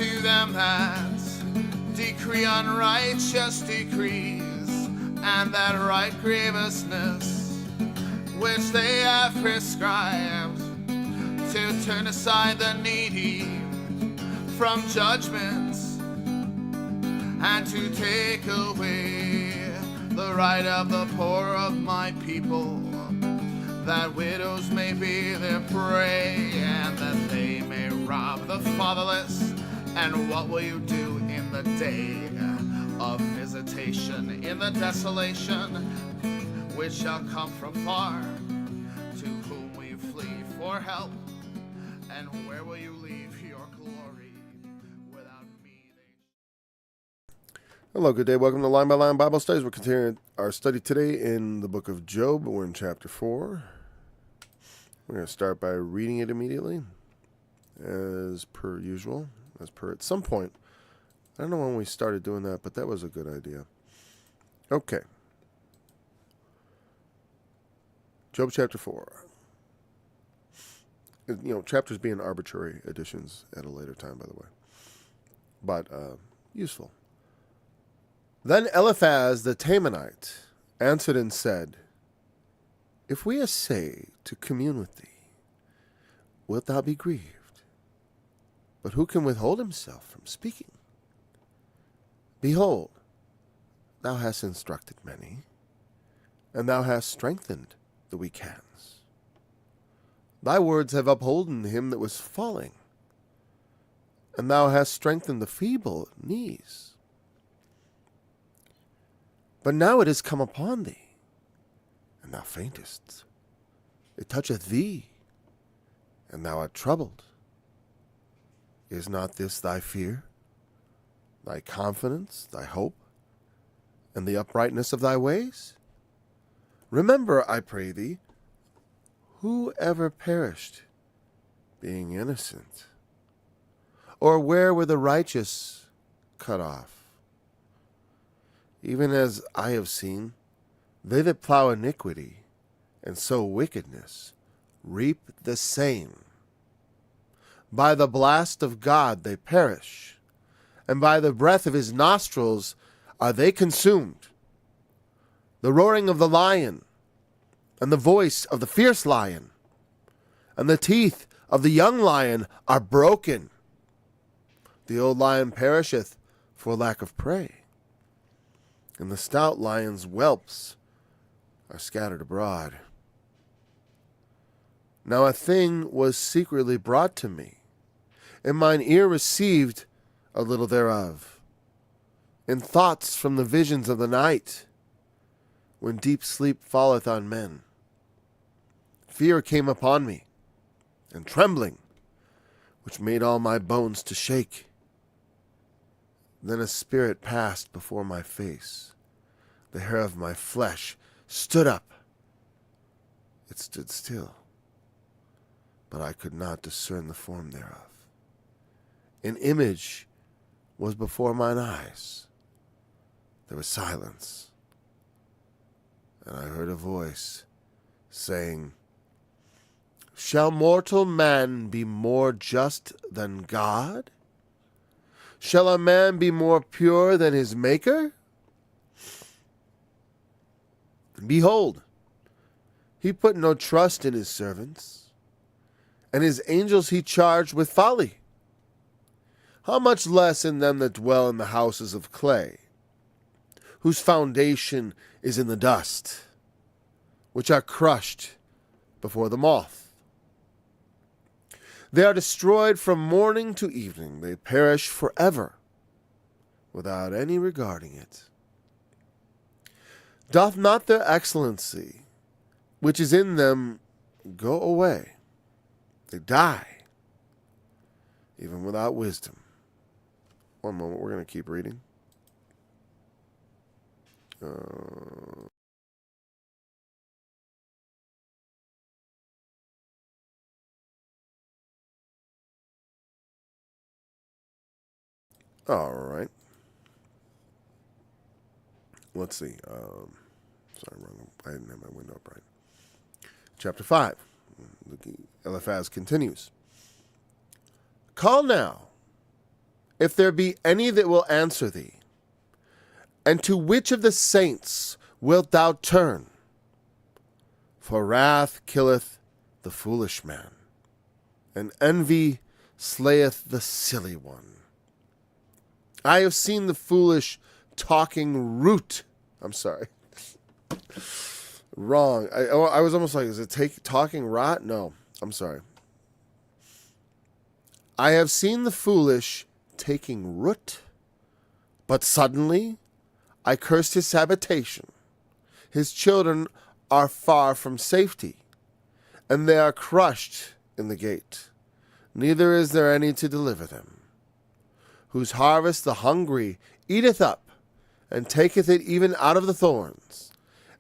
to them that decree unrighteous decrees, and that right grievousness which they have prescribed, to turn aside the needy from judgments, and to take away the right of the poor of my people, that widows may be their prey, and that they may rob the fatherless. And what will you do in the day of visitation, in the desolation which shall come from far? To whom will you flee for help? And where will you leave your glory? Without me Hello, good day. Welcome to Line by Line Bible Studies. We're continuing our study today in the book of Job. We're in chapter 4. We're going to start by reading it immediately, as per usual, as per at some point. I don't know when we started doing that, but that was a good idea. Okay. Job chapter 4. Chapters being arbitrary additions at a later time, by the way. But useful. Then Eliphaz the Temanite answered and said, If we essay to commune with thee, wilt thou be grieved? But who can withhold himself from speaking? Behold, thou hast instructed many, and thou hast strengthened the weak hands. Thy words have upholden him that was falling, and thou hast strengthened the feeble knees. But now it is come upon thee, and thou faintest. It toucheth thee, and thou art troubled. Is not this thy fear, thy confidence, thy hope, and the uprightness of thy ways? Remember, I pray thee, who ever perished, being innocent? Or where were the righteous cut off? Even as I have seen, they that plow iniquity and sow wickedness reap the same. By the blast of God they perish, and by the breath of his nostrils are they consumed. The roaring of the lion, and the voice of the fierce lion, and the teeth of the young lion are broken. The old lion perisheth for lack of prey, and the stout lion's whelps are scattered abroad. Now a thing was secretly brought to me, and mine ear received a little thereof, in thoughts from the visions of the night, when deep sleep falleth on men. Fear came upon me, and trembling, which made all my bones to shake. Then a spirit passed before my face. The hair of my flesh stood up. It stood still, but I could not discern the form thereof. An image was before mine eyes. There was silence, and I heard a voice saying, Shall mortal man be more just than God? Shall a man be more pure than his Maker? Behold, he put no trust in his servants, and his angels he charged with folly. How much less in them that dwell in the houses of clay, whose foundation is in the dust, which are crushed before the moth. They are destroyed from morning to evening. They perish forever, without any regarding it. Doth not their excellency, which is in them, go away? They die, even without wisdom. One moment, we're going to keep reading. All right. Let's see. Sorry, wrong. I didn't have my window up right. Chapter 5. Eliphaz continues. Call now, if there be any that will answer thee? And to which of the saints wilt thou turn? For wrath killeth the foolish man, and envy slayeth the silly one. I have seen the foolish talking root. I'm sorry. Wrong. I was almost like, is it talking rot? No, I'm sorry. I have seen the foolish taking root, but suddenly I cursed his habitation. His children are far from safety, and they are crushed in the gate. Neither is there any to deliver them. Whose harvest the hungry eateth up, and taketh it even out of the thorns,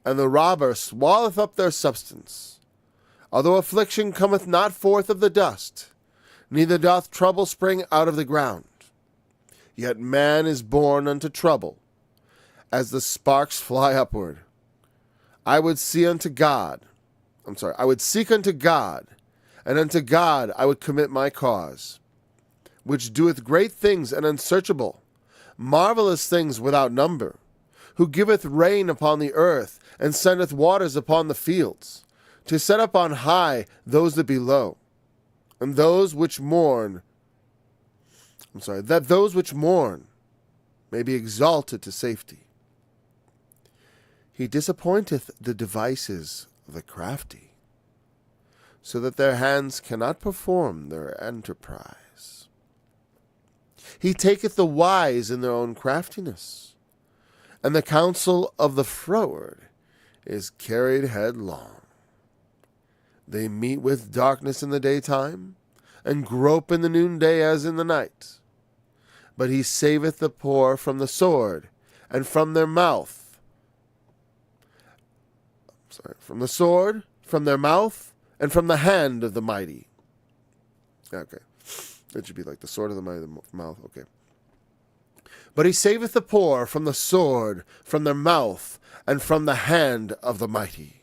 and the robber swalloweth up their substance. Although affliction cometh not forth of the dust, neither doth trouble spring out of the ground. Yet man is born unto trouble, as the sparks fly upward. I would seek unto God, and unto God I would commit my cause, which doeth great things and unsearchable, marvelous things without number, who giveth rain upon the earth, and sendeth waters upon the fields, to set up on high those that be low, and those which mourn, that those which mourn may be exalted to safety. He disappointeth the devices of the crafty, so that their hands cannot perform their enterprise. He taketh the wise in their own craftiness, and the counsel of the froward is carried headlong. They meet with darkness in the daytime, and grope in the noonday as in the night. But he saveth the poor from the sword, and from their mouth. From the sword, from their mouth, and from the hand of the mighty. Okay. It should be like the sword of the mighty mouth. Okay. But he saveth the poor from the sword, from their mouth, and from the hand of the mighty.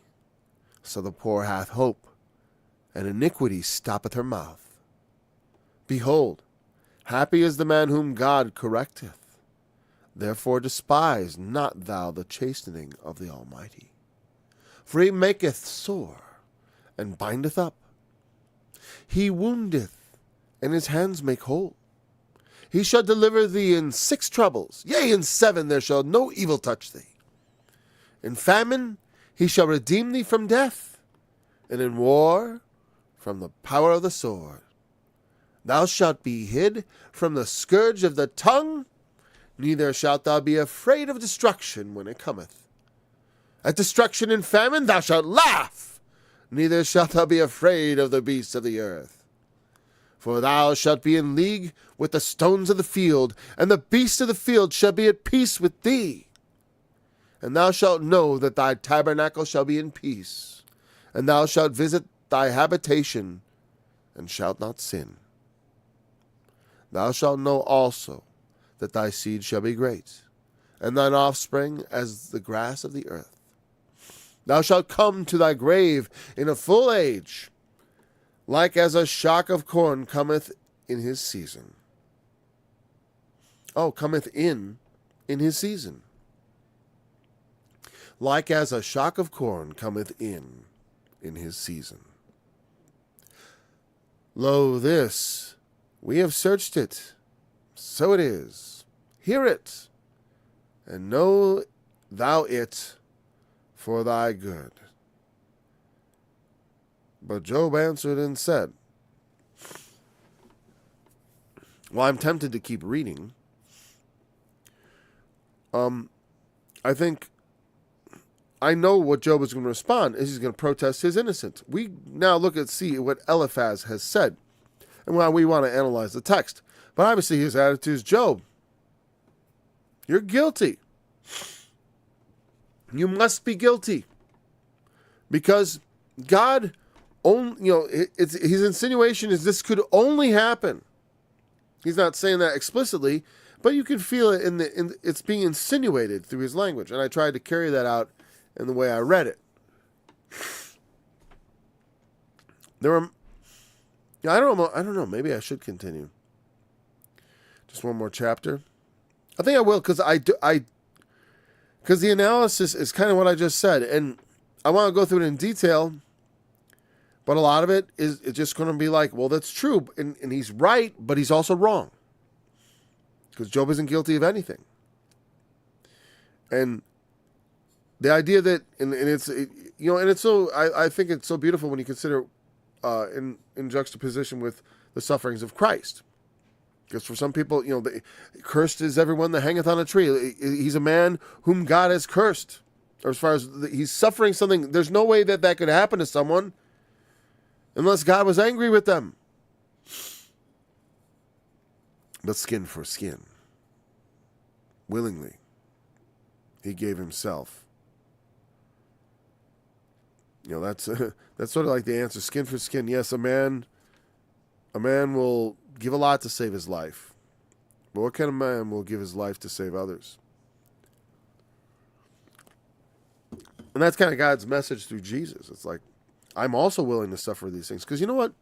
So the poor hath hope, and iniquity stoppeth her mouth. Behold, happy is the man whom God correcteth. Therefore despise not thou the chastening of the Almighty. For he maketh sore, and bindeth up. He woundeth, and his hands make whole. He shall deliver thee in 6 troubles. Yea, in 7 there shall no evil touch thee. In famine he shall redeem thee from death, and in war from the power of the sword. Thou shalt be hid from the scourge of the tongue, neither shalt thou be afraid of destruction when it cometh. At destruction and famine thou shalt laugh, neither shalt thou be afraid of the beasts of the earth. For thou shalt be in league with the stones of the field, and the beasts of the field shall be at peace with thee. And thou shalt know that thy tabernacle shall be in peace, and thou shalt visit thy habitation, and shalt not sin. Thou shalt know also that thy seed shall be great, and thine offspring as the grass of the earth. Thou shalt come to thy grave in a full age, like as a shock of corn cometh in his season. Cometh in his season. Like as a shock of corn cometh in his season. Lo, this, we have searched it, so it is. Hear it, and know thou it for thy good. But Job answered and said, well, I'm tempted to keep reading. I think I know what Job is going to respond is he's going to protest his innocence. We now see what Eliphaz has said and why we want to analyze the text. But obviously his attitude is, Job, you're guilty. You must be guilty. Because God his insinuation is this could only happen. He's not saying that explicitly, but you can feel it in it's being insinuated through his language. And I tried to carry that out in the way I read it. I don't know, maybe I should continue. Just one more chapter. I think I will, because because the analysis is kind of what I just said, and I want to go through it in detail. But a lot of it is it's just going to be like, well, that's true, and he's right, but he's also wrong, because Job isn't guilty of anything. And the idea that, and it's so I think it's so beautiful when you consider in juxtaposition with the sufferings of Christ. Because for some people, cursed is everyone that hangeth on a tree. He's a man whom God has cursed. Or as far as he's suffering something, there's no way that could happen to someone unless God was angry with them. But skin for skin, willingly, he gave himself. That's sort of like the answer. Skin for skin. Yes, a man will give a lot to save his life. But what kind of man will give his life to save others? And that's kind of God's message through Jesus. It's like, I'm also willing to suffer these things. Because you know what?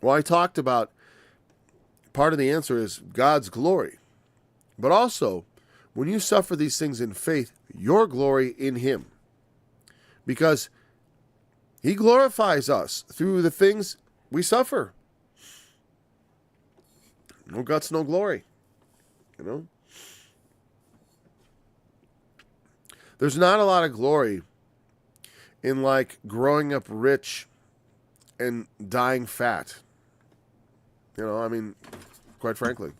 Well, I talked about part of the answer is God's glory. But also, when you suffer these things in faith, your glory in him. Because he glorifies us through the things we suffer. No guts, no glory. There's not a lot of glory in like growing up rich and dying fat. Quite frankly.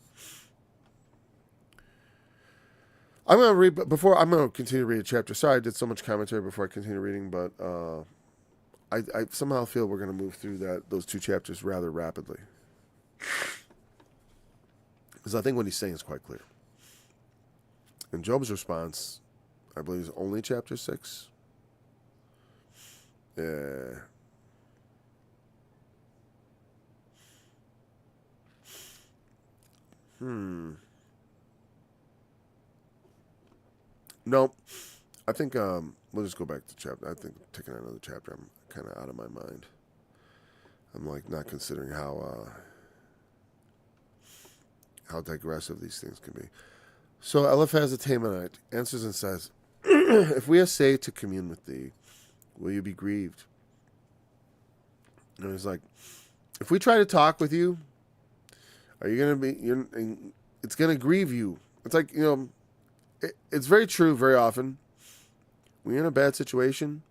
I'm going to continue to read a chapter. Sorry I did so much commentary before I continue reading, but I somehow feel we're going to move through those two chapters rather rapidly. Because I think what he's saying is quite clear. And Job's response, I believe, is only chapter 6. Yeah. No. I think we'll just go back to chapter. I think taking another chapter, I'm kind of out of my mind. I'm like not considering how digressive these things can be. So Eliphaz the Temanite answers and says, if we essay to commune with thee, will you be grieved? And he's like, if we try to talk with you, are you going to be, it's going to grieve you. It's like, it's very true very often. When you're in a bad situation,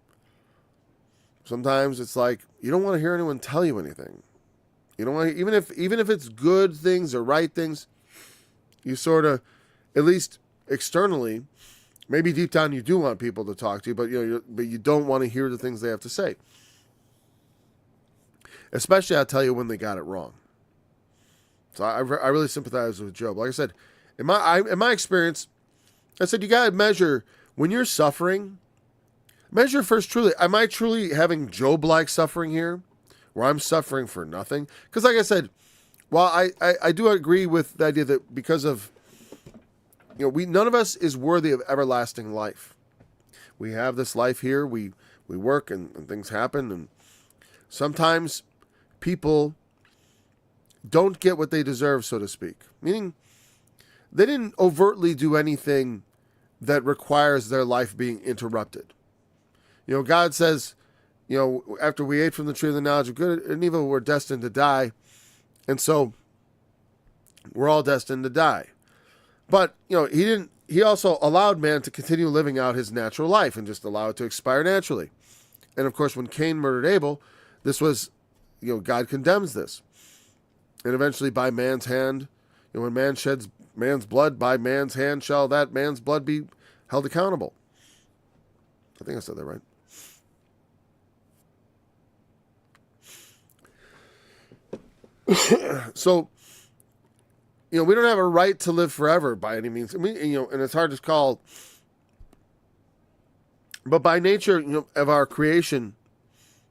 sometimes it's like, you don't want to hear anyone tell you anything. You don't want to, even if it's good things or right things, you sort of, at least externally, maybe deep down you do want people to talk to you, but you don't want to hear the things they have to say. Especially, I'll tell you when they got it wrong. So I really sympathize with Job. Like I said, in my experience, I said you got to measure when you're suffering. Measure first truly. Am I truly having Job-like suffering here, where I'm suffering for nothing? Because like I said, while I do agree with the idea that because of, none of us is worthy of everlasting life. We have this life here. We work and things happen, and sometimes people don't get what they deserve, so to speak. Meaning, they didn't overtly do anything that requires their life being interrupted. God says, after we ate from the tree of the knowledge of good and evil, we're destined to die. And so we're all destined to die. But, he also allowed man to continue living out his natural life and just allow it to expire naturally. And of course, when Cain murdered Abel, this was, God condemns this. And eventually by man's hand, when man sheds man's blood, by man's hand shall that man's blood be held accountable. I think I said that right. So, we don't have a right to live forever by any means. And it's hard to call, but by nature, of our creation,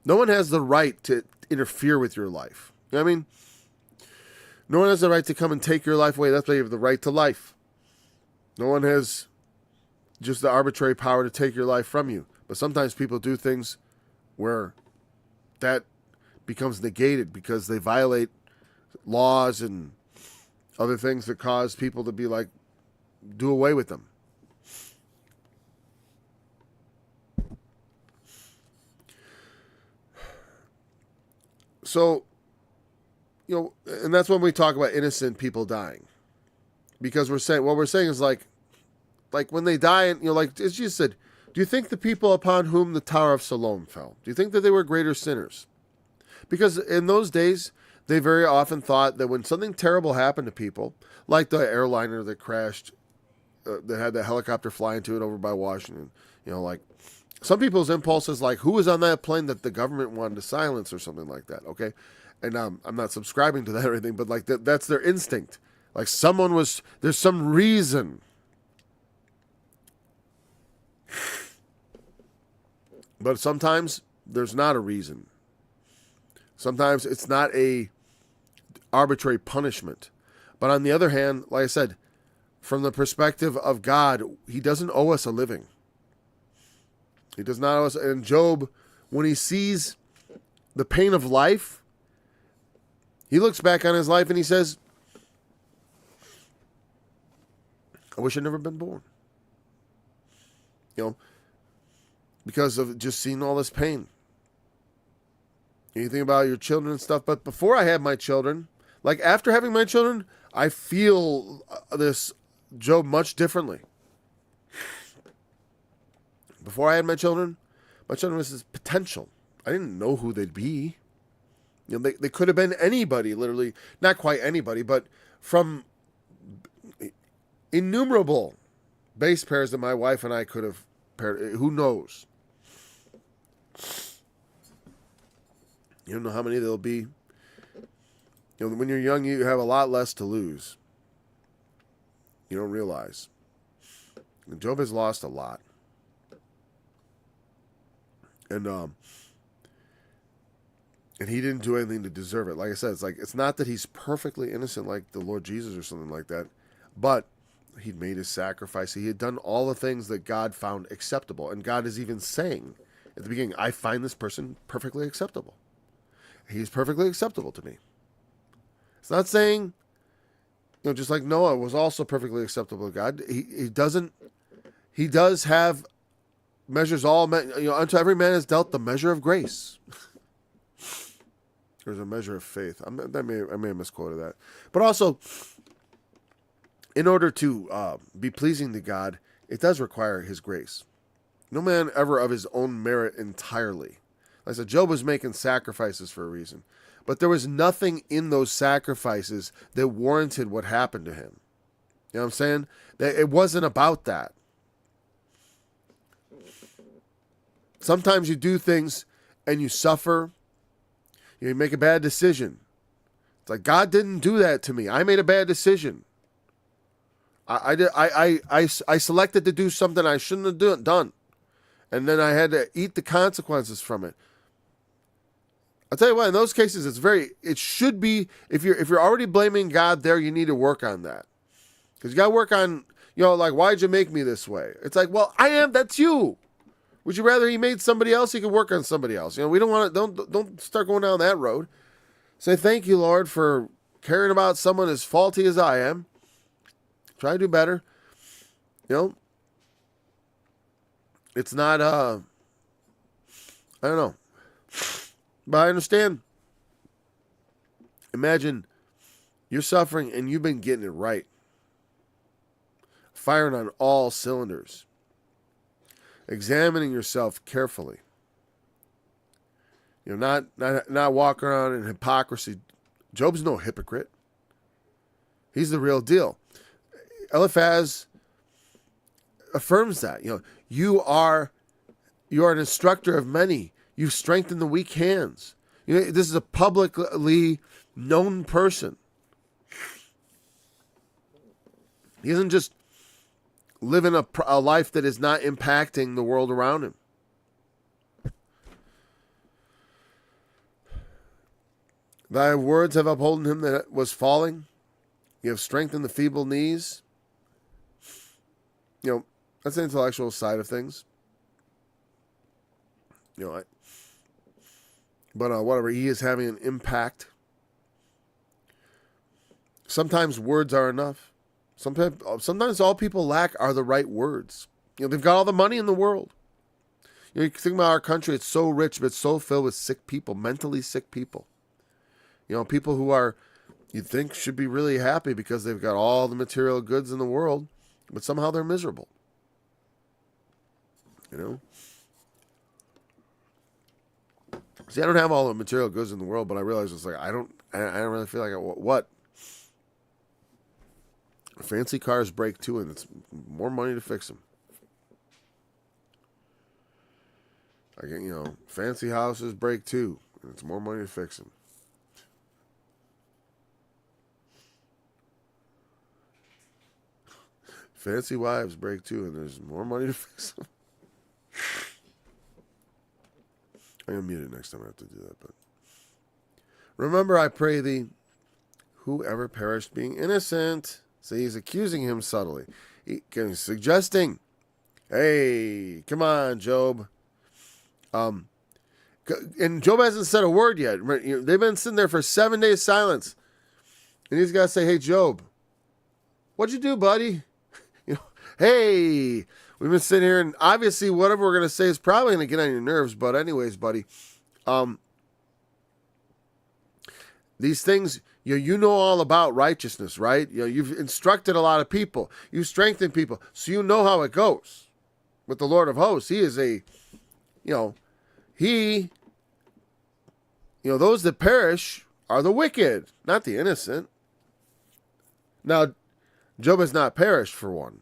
no one has the right to interfere with your life. You know what I mean? No one has the right to come and take your life away. That's why you have the right to life. No one has just the arbitrary power to take your life from you. But sometimes people do things where that becomes negated because they violate laws and other things that cause people to be like, do away with them. So, and that's when we talk about innocent people dying, because what we're saying is like when they die, and like as Jesus said, do you think the people upon whom the Tower of Siloam fell, do you think that they were greater sinners? Because in those days, they very often thought that when something terrible happened to people, like the airliner that crashed, that had that helicopter fly into it over by Washington, like some people's impulse is like, who was on that plane that the government wanted to silence or something like that, okay? And I'm not subscribing to that or anything, but like that's their instinct. Like there's some reason. But sometimes there's not a reason. Sometimes it's not a arbitrary punishment. But on the other hand, like I said, from the perspective of God, he doesn't owe us a living. He does not owe us. And Job, when he sees the pain of life, he looks back on his life and he says, I wish I'd never been born. Because of just seeing all this pain. You think about your children and stuff, but before I had my children, like after having my children, I feel this Job much differently. Before I had my children was this potential. I didn't know who they'd be. They could have been anybody, literally, not quite anybody, but from innumerable base pairs that my wife and I could have paired. Who knows? You don't know how many there'll be. When you're young, you have a lot less to lose. You don't realize. And Job has lost a lot. And he didn't do anything to deserve it. Like I said, it's not that he's perfectly innocent like the Lord Jesus or something like that, but he'd made his sacrifice. He had done all the things that God found acceptable. And God is even saying at the beginning, I find this person perfectly acceptable. He's perfectly acceptable to me. It's not saying, just like Noah was also perfectly acceptable to God. He does have measures all men, unto every man is dealt the measure of grace. There's a measure of faith. I may have misquoted that. But also, in order to be pleasing to God, it does require his grace. No man ever of his own merit entirely. Like I said, Job was making sacrifices for a reason. But there was nothing in those sacrifices that warranted what happened to him. You know what I'm saying? That it wasn't about that. Sometimes you do things and you suffer. You make a bad decision. It's like, God didn't do that to me. I made a bad decision. I selected to do something I shouldn't have done. And then I had to eat the consequences from it. I'll tell you what, in those cases, it should be, if you're already blaming God there, you need to work on that. Because you got to work on, like, why'd you make me this way? It's like, well, that's you. Would you rather he made somebody else? He could work on somebody else. We don't want to, don't start going down that road. Say, thank you, Lord, for caring about someone as faulty as I am. Try to do better. It's not, I don't know. But I understand. Imagine you're suffering and you've been getting it right. Firing on all cylinders. Examining yourself carefully. Not walking around in hypocrisy. Job's no hypocrite. He's the real deal. Eliphaz affirms that. You are an instructor of many. You've strengthened the weak hands. This is a publicly known person. He isn't just living a life that is not impacting the world around him. Thy words have upholden him that was falling. You have strengthened the feeble knees. That's the intellectual side of things. But whatever, he is having an impact. Sometimes words are enough. Sometimes all people lack are the right words. They've got all the money in the world. You think about our country, it's so rich, but it's so filled with sick people, mentally sick people. People who are, you'd think, should be really happy because they've got all the material goods in the world, but somehow they're miserable. See, I don't have all the material goods in the world, but I realize it's like, I don't really feel like what? Fancy cars break too, and it's more money to fix them. Fancy houses break too, and it's more money to fix them. Fancy wives break too, and there's more money to fix them. I'm going to mute it next time I have to do that. But remember, I pray thee, whoever perished being innocent. See, he's accusing him subtly. He's suggesting, hey, come on, Job. And Job hasn't said a word yet. They've been sitting there for 7 days silence. And he's got to say, hey, Job, what'd you do, buddy? Hey, we've been sitting here, and obviously whatever we're going to say is probably going to get on your nerves. But anyways, buddy, these things, you know all about righteousness, right? You've instructed a lot of people. You've strengthened people. So you know how it goes with the Lord of hosts. He is those that perish are the wicked, not the innocent. Now, Job has not perished, for one.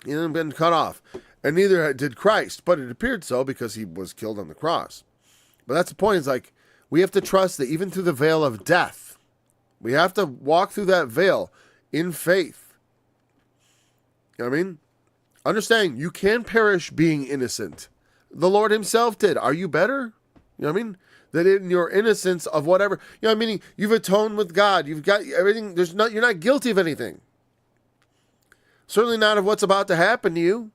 He hasn't been cut off. And neither did Christ, but it appeared so because he was killed on the cross. But that's the point. It's like, we have to trust that even through the veil of death, we have to walk through that veil in faith. You know what I mean? Understanding you can perish being innocent. The Lord himself did. Are you better? You know what I mean? That in your innocence of whatever, meaning you've atoned with God. You've got everything. You're not guilty of anything. Certainly not of what's about to happen to you.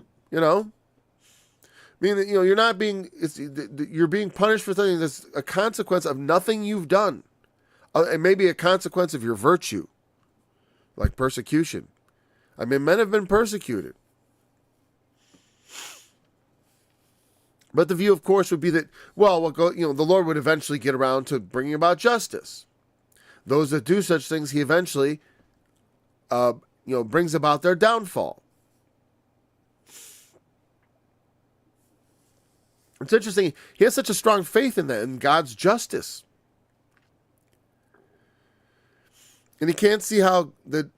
Meaning that, you're not being, you're being punished for something that's a consequence of nothing you've done. It may be a consequence of your virtue, like persecution. Men have been persecuted. But the view, of course, would be that, the Lord would eventually get around to bringing about justice. Those that do such things, he eventually, brings about their downfall. It's interesting. He has such a strong faith in that, in God's justice. And he can't see how that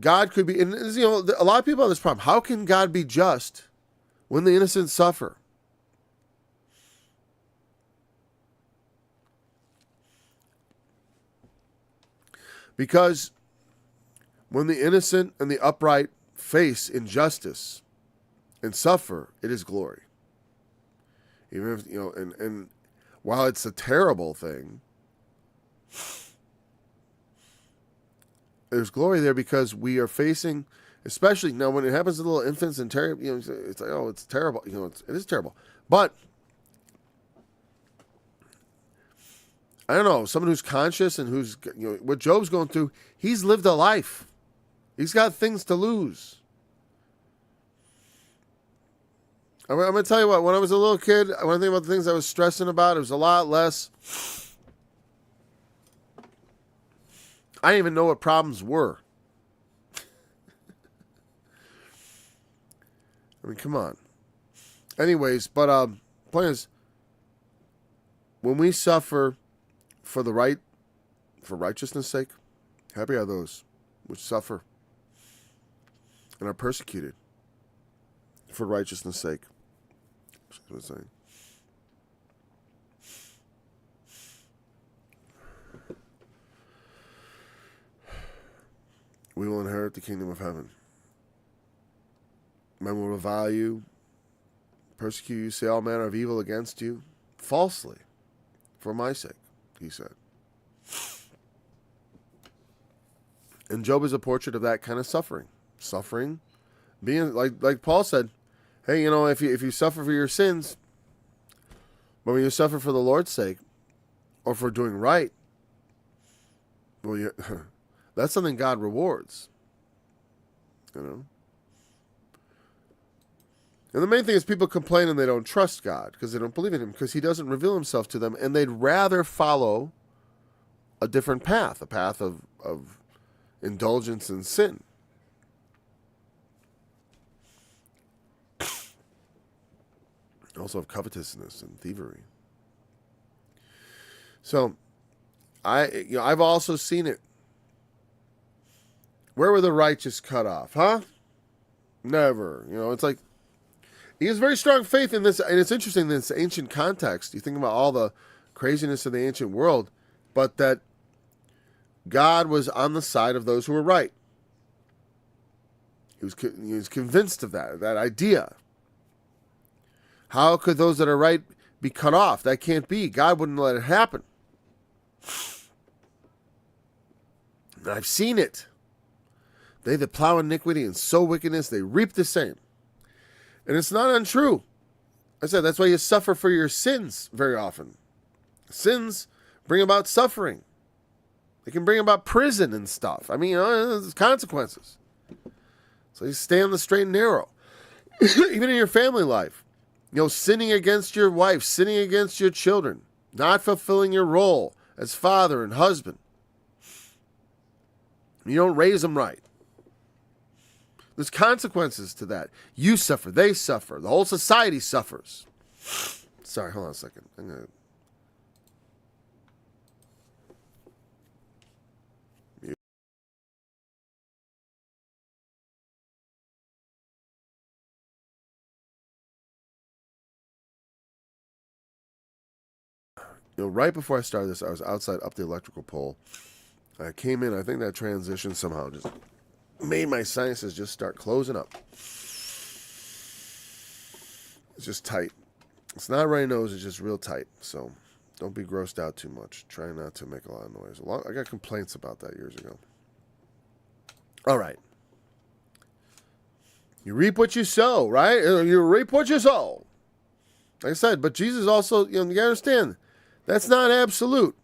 God could be, and a lot of people have this problem. How can God be just when the innocent suffer? Because when the innocent and the upright face injustice and suffer, it is glory. Even if, and while it's a terrible thing, there's glory there because we are facing, especially now when it happens to little infants and terrible, it's like, it's terrible. It is terrible. But I don't know, someone who's conscious and who's, what Job's going through, he's lived a life. He's got things to lose. I'm going to tell you what, when I was a little kid, when I think about the things I was stressing about, it was a lot less. I didn't even know what problems were. Come on. Anyways, but point is, when we suffer for righteousness' sake, happy are those which suffer and are persecuted for righteousness' sake. That's what I'm saying. We will inherit the kingdom of heaven. Men will revile you, persecute you, say all manner of evil against you, falsely, for my sake, he said. And Job is a portrait of that kind of suffering. Suffering, being like Paul said, hey, if you suffer for your sins, but when you suffer for the Lord's sake, or for doing right, Well, that's something God rewards. You know? And the main thing is people complain and they don't trust God because they don't believe in him because he doesn't reveal himself to them, and they'd rather follow a different path, a path of indulgence and sin. Also of covetousness and thievery. So, I've also seen it. Where were the righteous cut off? Huh? Never. It's like he has very strong faith in this, and it's interesting in this ancient context. You think about all the craziness of the ancient world, but that God was on the side of those who were right. He was convinced of that idea. How could those that are right be cut off? That can't be. God wouldn't let it happen. And I've seen it. They that plow iniquity and sow wickedness, they reap the same. And it's not untrue. I said that's why you suffer for your sins very often. Sins bring about suffering. They can bring about prison and stuff. I mean, there's consequences. So you stay on the straight and narrow. Even in your family life. Sinning against your wife, sinning against your children, not fulfilling your role as father and husband. You don't raise them right. There's consequences to that. You suffer, they suffer, the whole society suffers. Sorry, hold on a second. I'm going to... right before I started this, I was outside up the electrical pole. I came in, I think that transition somehow just made my sinuses just start closing up. It's just tight. It's not runny nose, it's just real tight. So don't be grossed out too much. Try not to make a lot of noise. I got complaints about that years ago. All right. You reap what you sow, right? You reap what you sow. Like I said, but Jesus also, you gotta understand, that's not absolute.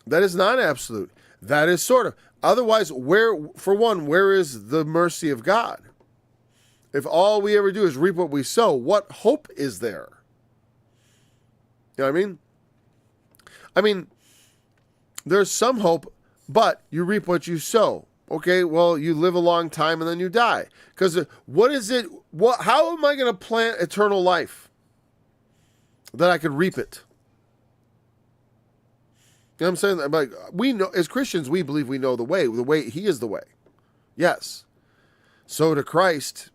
That is not absolute. That is sort of. Otherwise, where is the mercy of God? If all we ever do is reap what we sow, what hope is there? You know what I mean? I mean, there's some hope, but you reap what you sow. Okay, well, you live a long time and then you die. Because what is it? How am I going to plant eternal life that I could reap it? You know what I'm saying? Like, we know, as Christians, we believe we know the way. The way, he is the way. Yes. Sow to Christ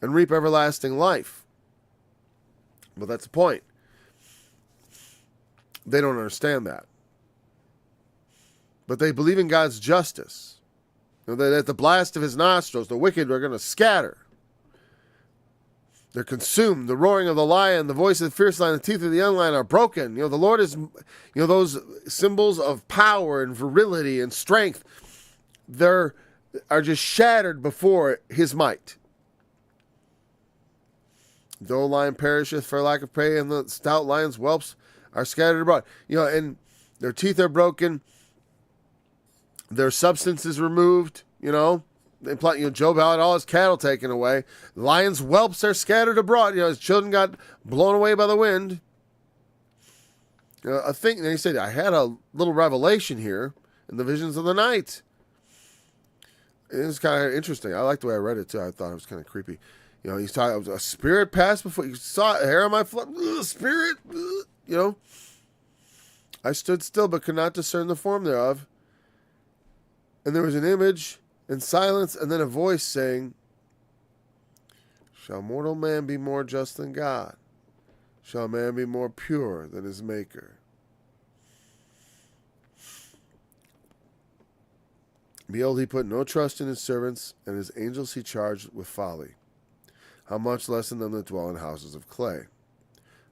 and reap everlasting life. But that's the point. They don't understand that. But they believe in God's justice. That at the blast of his nostrils, the wicked are going to scatter. They're consumed. The roaring of the lion, the voice of the fierce lion, the teeth of the young lion are broken. The Lord is, those symbols of power and virility and strength, are just shattered before his might. The old lion perisheth for lack of prey, and the stout lion's whelps are scattered abroad. And their teeth are broken. Their substance is removed, Job had all his cattle taken away. The lion's whelps are scattered abroad. His children got blown away by the wind. And he said, I had a little revelation here in the visions of the night. It's kind of interesting. I like the way I read it too. I thought it was kind of creepy. He's talking, a spirit passed before. You saw hair on my foot. Spirit. I stood still, but could not discern the form thereof. And there was an image and silence, and then a voice saying, shall mortal man be more just than God? Shall man be more pure than his maker? Behold, he put no trust in his servants, and his angels he charged with folly. How much less in them that dwell in houses of clay,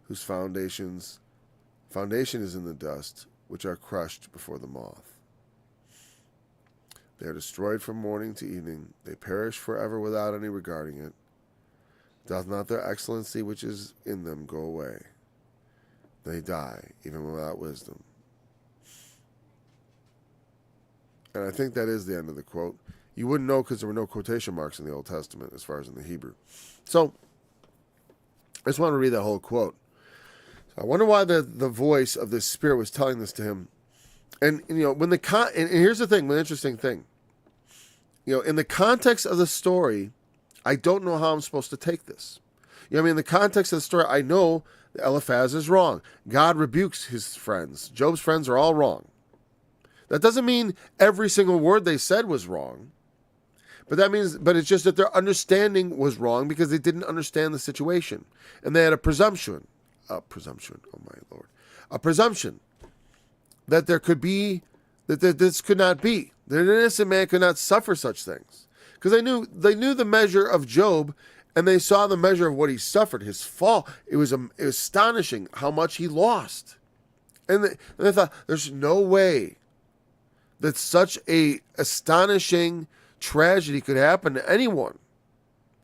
whose foundation is in the dust, which are crushed before the moth. They are destroyed from morning to evening. They perish forever without any regarding it. Doth not their excellency which is in them go away? They die, even without wisdom. And I think that is the end of the quote. You wouldn't know because there were no quotation marks in the Old Testament as far as in the Hebrew. So I just want to read that whole quote. So I wonder why the voice of this spirit was telling this to him. And when and here's the thing, the interesting thing. In the context of the story, I don't know how I'm supposed to take this. In the context of the story, I know Eliphaz is wrong. God rebukes his friends. Job's friends are all wrong. That doesn't mean every single word they said was wrong. But it's just that their understanding was wrong because they didn't understand the situation. And they had a presumption, oh my Lord, a presumption that there could be, that this could not be, that an innocent man could not suffer such things. Because they knew the measure of Job, and they saw the measure of what he suffered, his fall. It was astonishing how much he lost. And they thought, there's no way that such a astonishing tragedy could happen to anyone.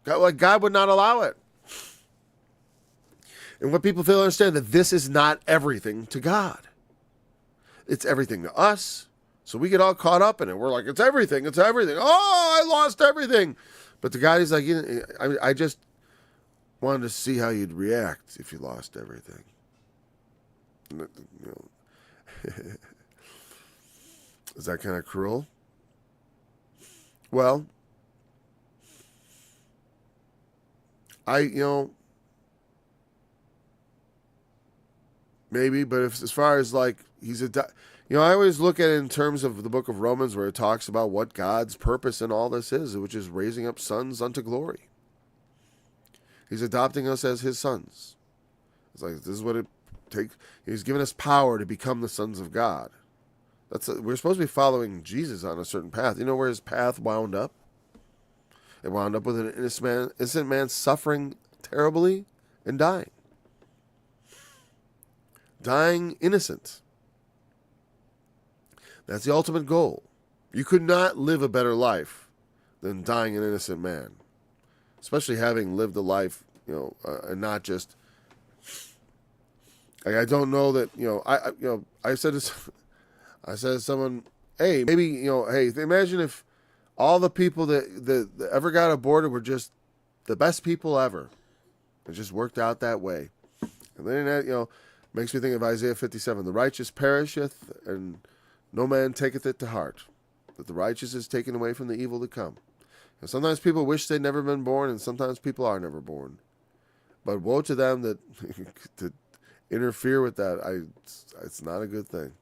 God would not allow it. And what people fail to understand, that this is not everything to God. It's everything to us. So we get all caught up in it. We're like, it's everything. Oh, I lost everything. But the guy, he's like, I just wanted to see how you'd react if you lost everything. Is that kind of cruel? Well, maybe, but as far as like, I always look at it in terms of the book of Romans, where it talks about what God's purpose in all this is, which is raising up sons unto glory. He's adopting us as his sons. It's like, this is what it takes. He's given us power to become the sons of God. We're supposed to be following Jesus on a certain path. You know where his path wound up? It wound up with an innocent man suffering terribly and dying. Dying innocent. That's the ultimate goal. You could not live a better life than dying an innocent man. Especially having lived a life, and not just... I don't know that, I said to someone, hey, maybe, imagine if all the people that ever got aborted were just the best people ever. It just worked out that way. And then that, makes me think of Isaiah 57. The righteous perisheth, and no man taketh it to heart. That the righteous is taken away from the evil to come. And sometimes people wish they'd never been born, and sometimes people are never born. But woe to them that to interfere with that. It's not a good thing.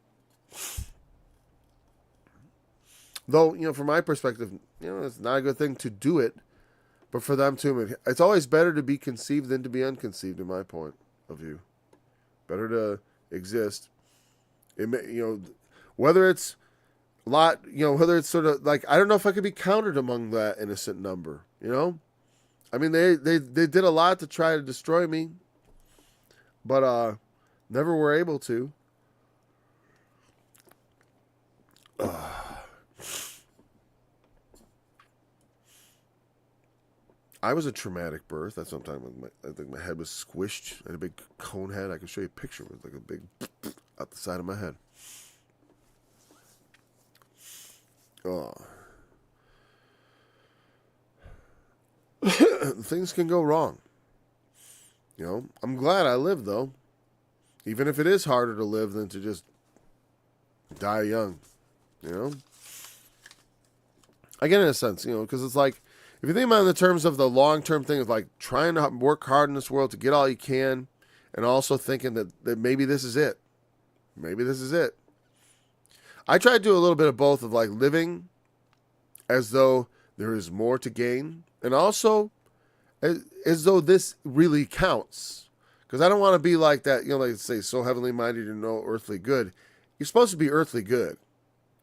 Though, from my perspective, it's not a good thing to do it, but for them to, it's always better to be conceived than to be unconceived, in my point of view. Better to exist. Whether it's a lot, whether it's sort of like, I don't know if I could be counted among that innocent number, I mean, they did a lot to try to destroy me, but never were able to. I was a traumatic birth. That's what I'm talking about. I think my head was squished. I had a big cone head. I can show you a picture with like a big out the side of my head. Oh. Things can go wrong. I'm glad I lived, though. Even if it is harder to live than to just die young. I get it in a sense, because it's like, if you think about it in the terms of the long-term thing of like trying to work hard in this world to get all you can, and also thinking that maybe this is it. Maybe this is it. I try to do a little bit of both, of like living as though there is more to gain, and also as though this really counts. Because I don't want to be like that, like say, so heavenly minded and no earthly good. You're supposed to be earthly good.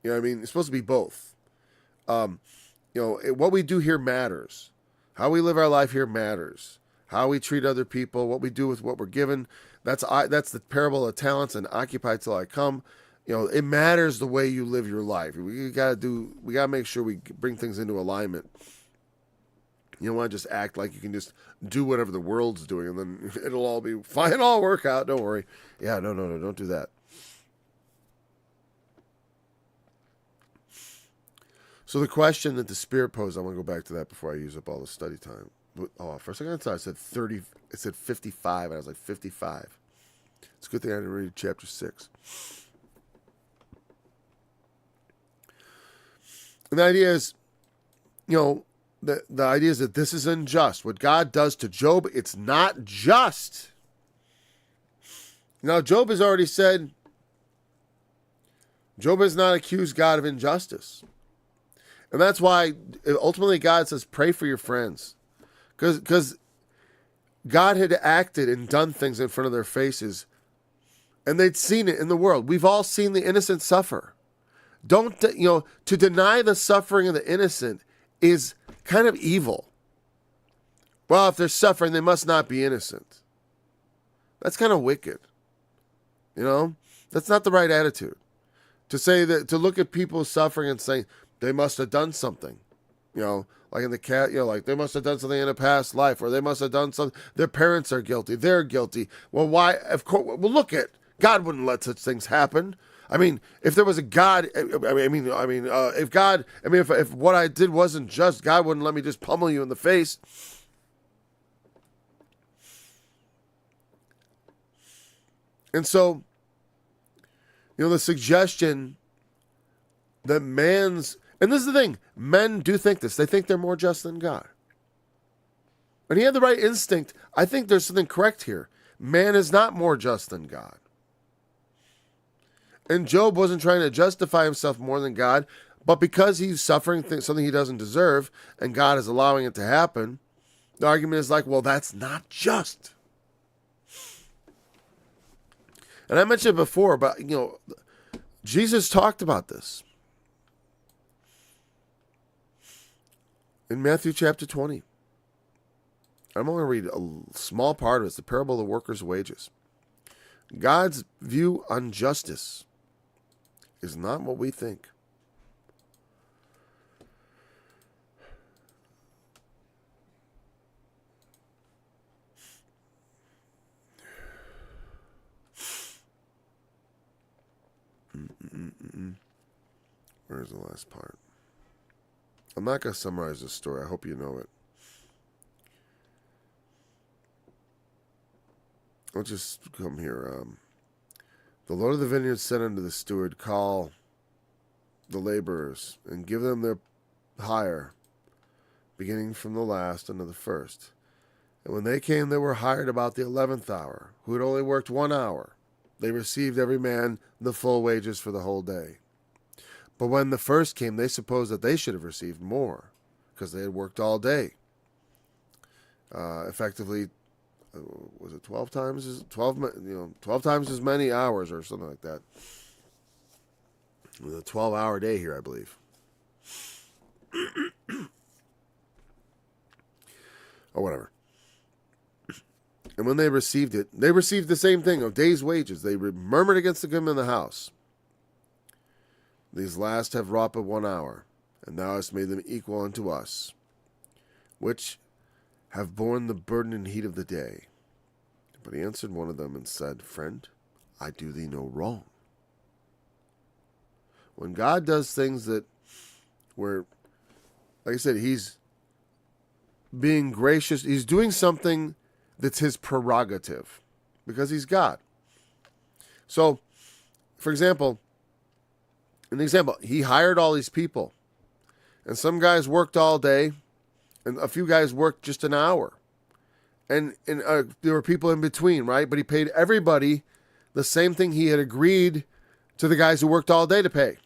You know what I mean? You're supposed to be both. What we do here matters. How we live our life here matters. How we treat other people, what we do with what we're given. That's the parable of talents and occupy till I come. It matters the way you live your life. We gotta make sure we bring things into alignment. You don't want to just act like you can just do whatever the world's doing and then it'll all be fine, it'll all work out. Don't worry. Yeah, no, don't do that. So the question that the Spirit posed, I want to go back to that before I use up all the study time. Oh, for a second I thought it said 30. It said 55, and I was like, 55. It's a good thing I didn't read chapter 6. And the idea is, the idea is that this is unjust. What God does to Job, it's not just. Now, Job has already said, Job has not accused God of injustice. And that's why ultimately God says, pray for your friends. Because God had acted and done things in front of their faces, and they'd seen it in the world. We've all seen the innocent suffer. To deny the suffering of the innocent is kind of evil. Well, if they're suffering, they must not be innocent. That's kind of wicked. That's not the right attitude. To say that, to look at people suffering and saying they must have done something, like in the cat, like they must have done something in a past life, or they must have done something. Their parents are guilty. They're guilty. Well, why? Of course. Well, look at God wouldn't let such things happen. I mean, if there was a God, if what I did wasn't just, God wouldn't let me just pummel you in the face. And so, the suggestion that and this is the thing, men do think this. They think they're more just than God. And he had the right instinct. I think there's something correct here. Man is not more just than God. And Job wasn't trying to justify himself more than God, but because he's suffering something he doesn't deserve, and God is allowing it to happen, the argument is like, well, that's not just. And I mentioned it before, but, Jesus talked about this in Matthew chapter 20. I'm only going to read a small part of it. It's the parable of the workers' wages. God's view on justice is not what we think. Where's the last part? I'm not going to summarize this story. I hope you know it. I'll just come here. The Lord of the vineyard said unto the steward, call the laborers and give them their hire, beginning from the last unto the first. And when they came, they were hired about the 11th hour, who had only worked 1 hour. They received every man the full wages for the whole day. But when the first came, they supposed that they should have received more, because they had worked all day. Effectively, was it 12 times 12 times as many hours or something like that. It was a 12-hour day here, I believe. Or whatever. And when they received it, they received the same thing, a day's wages. They murmured against the goodman of the house. These last have wrought but 1 hour, and thou hast made them equal unto us, which have borne the burden and heat of the day. But he answered one of them and said, Friend, I do thee no wrong. When God does things that like I said, he's being gracious. He's doing something that's his prerogative because he's God. So, for example, he hired all these people, and some guys worked all day, and a few guys worked just an hour. And there were people in between, right? But he paid everybody the same thing he had agreed to the guys who worked all day to pay.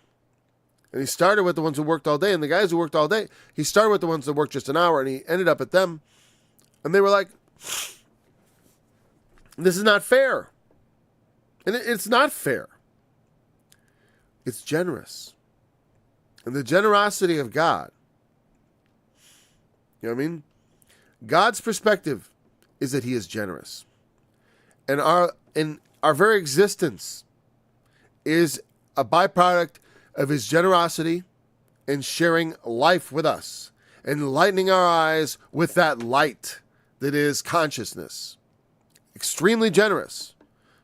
And he started with the ones who worked all day, and the guys who worked all day, he started with the ones that worked just an hour, and he ended up at them, and they were like, this is not fair. And it's not fair. It's generous. And the generosity of God, you know what I mean? God's perspective is that he is generous. And our very existence is a byproduct of his generosity and sharing life with us, enlightening our eyes with that light that is consciousness. Extremely generous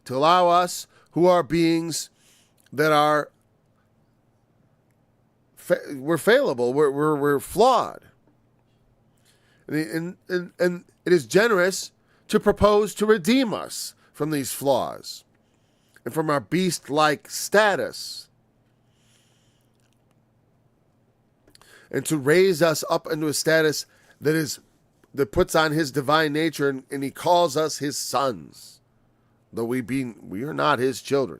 to allow us, who are beings that are we're fallible. We're flawed. And it is generous to propose to redeem us from these flaws and from our beast-like status, and to raise us up into a status that puts on his divine nature, and he calls us his sons, though we are not his children,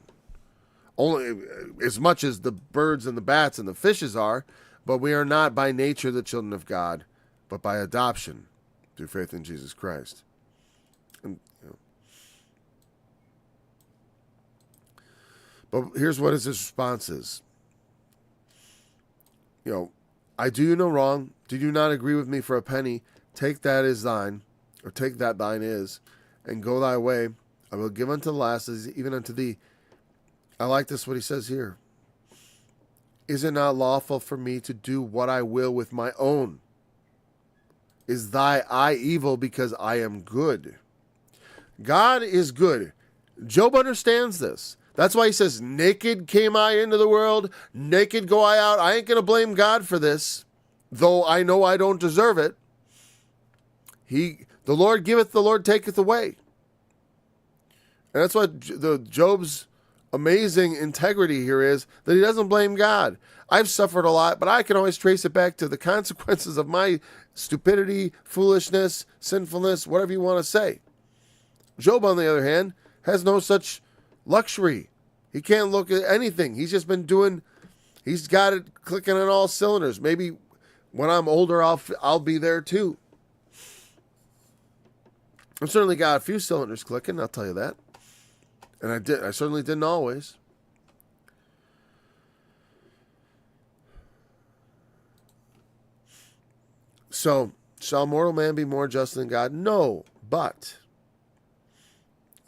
only as much as the birds and the bats and the fishes are, but we are not by nature the children of God, but by adoption through faith in Jesus Christ. And, but here's what his response is. I do you no wrong. Did you not agree with me for a penny? Take that as thine, or take that thine is, and go thy way. I will give unto the last, even unto thee. I like this, what he says here. Is it not lawful for me to do what I will with my own? Is thy eye evil because I am good? God is good. Job understands this. That's why he says, naked came I into the world, naked go I out. I ain't going to blame God for this, though I know I don't deserve it. The Lord giveth, the Lord taketh away. And that's what Job's amazing integrity here is, that he doesn't blame God. I've suffered a lot, but I can always trace it back to the consequences of my stupidity, foolishness, sinfulness, whatever you want to say. Job, on the other hand, has no such luxury. He can't look at anything. He's just been he's got it clicking on all cylinders. Maybe when I'm older, I'll be there too. I've certainly got a few cylinders clicking, I'll tell you that. And I certainly didn't always. So, shall mortal man be more just than God? No, but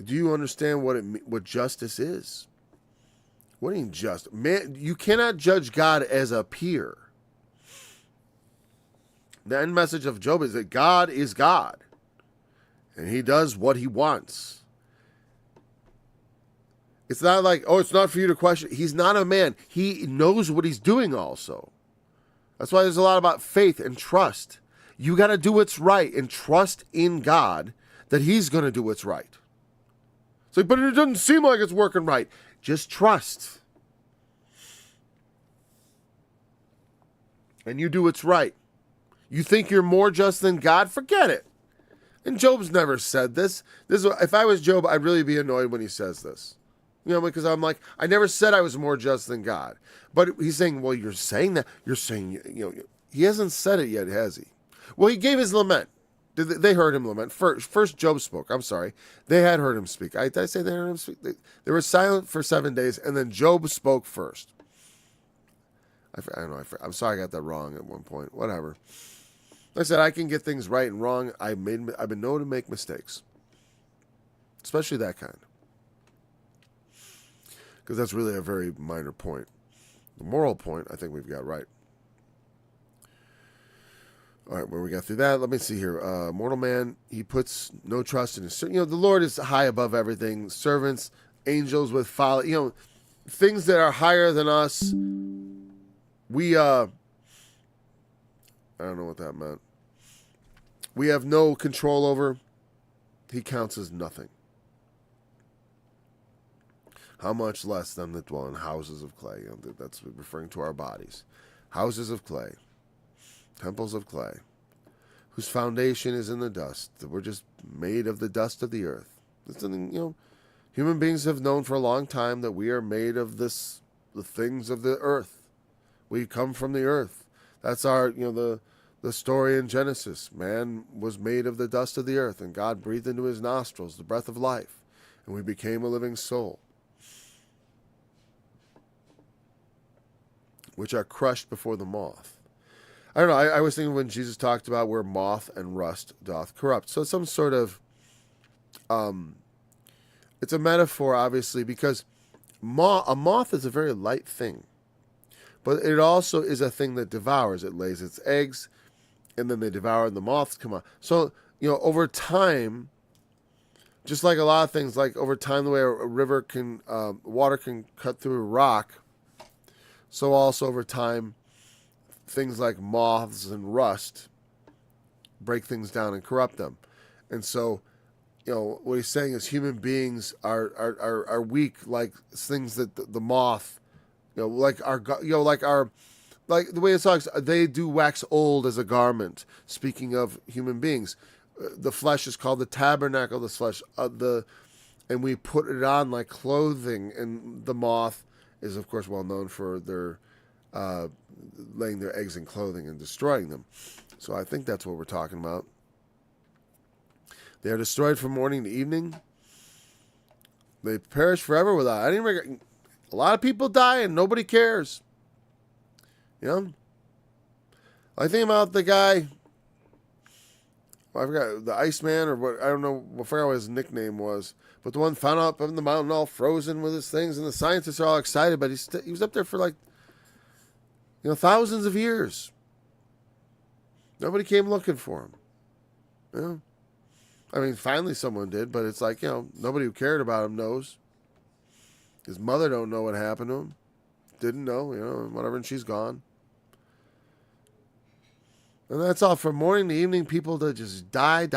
do you understand what justice is? What do you mean just? Man, you cannot judge God as a peer. The end message of Job is that God is God, and he does what he wants. It's not like, it's not for you to question. He's not a man. He knows what he's doing also. That's why there's a lot about faith and trust. You got to do what's right and trust in God that he's going to do what's right. It's like, but it doesn't seem like it's working right. Just trust. And you do what's right. You think you're more just than God? Forget it. And Job's never said this. If I was Job, I'd really be annoyed when he says this. Because I'm like, I never said I was more just than God. But he's saying, well, you're saying that. You're saying, he hasn't said it yet, has he? Well, he gave his lament. They heard him lament. First Job spoke. I'm sorry. They had heard him speak. Did I say they heard him speak? They were silent for 7 days, and then Job spoke first. I don't know. I'm sorry I got that wrong at one point. Whatever. Like I said, I can get things right and wrong. I've been known to make mistakes. Especially that kind. Because that's really a very minor point. The moral point, I think we've got right. All right, where we got through that, let me see here. Mortal man, he puts no trust in his... the Lord is high above everything. Servants, angels with folly, things that are higher than us. We, I don't know what that meant. We have no control over. He counts as nothing. How much less them that dwell in houses of clay? That's referring to our bodies. Houses of clay. Temples of clay. Whose foundation is in the dust. We're just made of the dust of the earth. It's something, human beings have known for a long time that we are made of the things of the earth. We come from the earth. That's our, the story in Genesis. Man was made of the dust of the earth, and God breathed into his nostrils the breath of life, and we became a living soul, which are crushed before the moth. I don't know, I was thinking when Jesus talked about where moth and rust doth corrupt. So it's some sort of, it's a metaphor, obviously, because a moth is a very light thing. But it also is a thing that devours. It lays its eggs, and then they devour, and the moths come out. So, over time, just like a lot of things, like over time, the way a river water can cut through a rock, so also over time, things like moths and rust break things down and corrupt them. And so, what he's saying is human beings are weak, like things that the moth, like like the way it talks, they do wax old as a garment. Speaking of human beings, the flesh is called the tabernacle of the flesh, and we put it on like clothing. And the moth is, of course, well known for their laying their eggs in clothing and destroying them. So I think that's what we're talking about. They are destroyed from morning to evening. They perish forever without any regret. A lot of people die and nobody cares. I think about the guy, I forgot, the Iceman or what, I don't know, I forgot what his nickname was, but the one found up in the mountain all frozen with his things, and the scientists are all excited, but he was up there for thousands of years. Nobody came looking for him. I mean, finally someone did, but it's like, nobody who cared about him knows. His mother don't know what happened to him. Didn't know, whatever, and she's gone. And that's all. From morning to evening, people that just die.